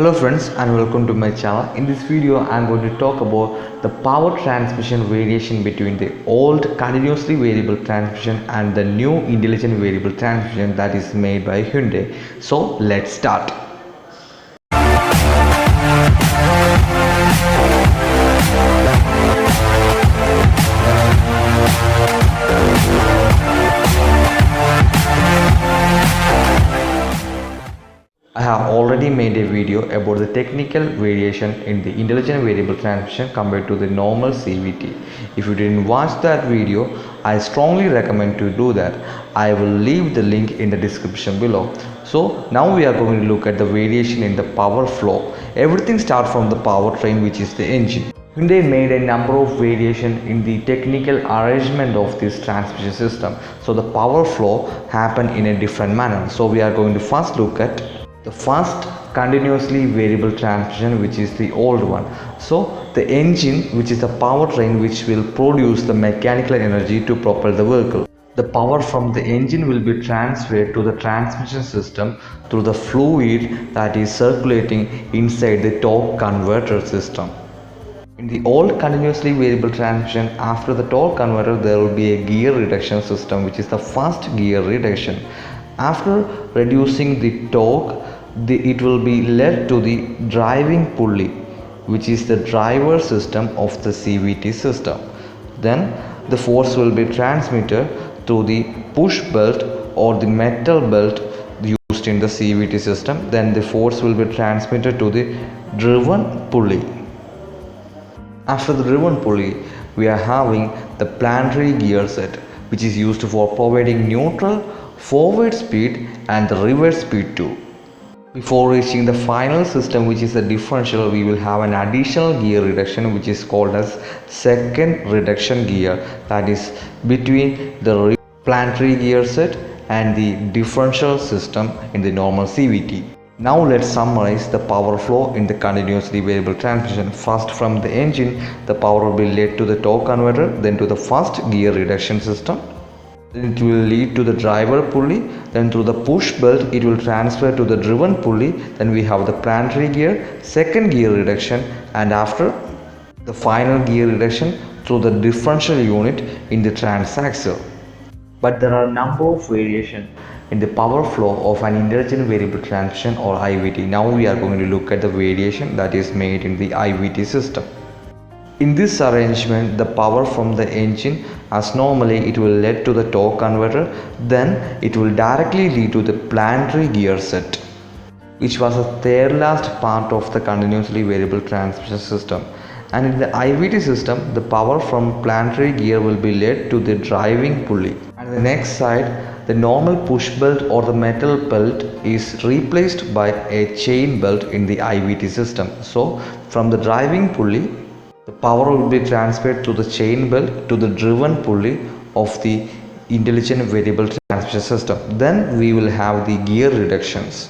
Hello friends and welcome to my channel. In this video I am going to talk about the power transmission variation between the old continuously variable transmission and the new intelligent variable transmission that is made by Hyundai. So let's start. I have already made a video about the technical variation in the intelligent variable transmission compared to the normal CVT. If you didn't watch that video, I strongly recommend to do that. I will leave the link in the description below. So now we are going to look at the variation in the power flow. Everything starts from the powertrain, which is the engine. Hyundai made a number of variations in the technical arrangement of this transmission system. So the power flow happened in a different manner. So we are going to first look at the first continuously variable transmission, which is the old one. So the engine, which is the powertrain which will produce the mechanical energy to propel the vehicle. The power from the engine will be transferred to the transmission system through the fluid that is circulating inside the torque converter system. In the old continuously variable transmission, after the torque converter there will be a gear reduction system, which is the first gear reduction. After reducing the torque, it will be led to the driving pulley, which is the driver system of the CVT system. Then the force will be transmitted through the push belt or the metal belt used in the CVT system. Then the force will be transmitted to the driven pulley. After the driven pulley, we are having the planetary gear set, which is used for providing neutral, forward speed and the reverse speed too. Before reaching the final system, which is the differential, we will have an additional gear reduction, which is called as second reduction gear, that is between the planetary gear set and the differential system in the normal CVT. Now let's summarize the power flow in the continuously variable transmission. First, from the engine, the power will be led to the torque converter, then to the first gear reduction system. Then it will lead to the driver pulley, then through the push belt it will transfer to the driven pulley. Then we have the planetary gear, second gear reduction, and after the final gear reduction through the differential unit in the transaxle. But there are a number of variations in the power flow of an intelligent variable transmission or IVT. Now we are going to look at the variation that is made in the IVT system. In this arrangement, the power from the engine, as normally it will lead to the torque converter, then it will directly lead to the planetary gear set, which was the third last part of the continuously variable transmission system. And in the IVT system, the power from planetary gear will be led to the driving pulley. And on the next side, the normal push belt or the metal belt is replaced by a chain belt in the IVT system. So from the driving pulley, the power will be transferred to the chain belt to the driven pulley of the intelligent variable transmission system. Then we will have the gear reductions.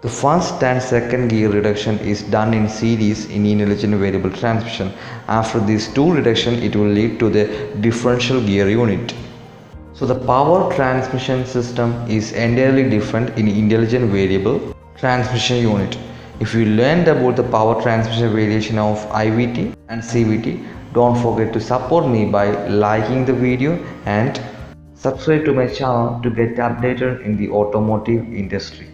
The first and second gear reduction is done in series in intelligent variable transmission. After these two reductions, it will lead to the differential gear unit. So the power transmission system is entirely different in intelligent variable transmission unit. If you learned about the power transmission variation of IVT and CVT, don't forget to support me by liking the video and subscribe to my channel to get updated in the automotive industry.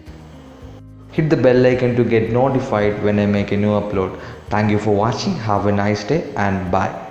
Hit the bell icon to get notified when I make a new upload. Thank you for watching. Have a nice day and bye.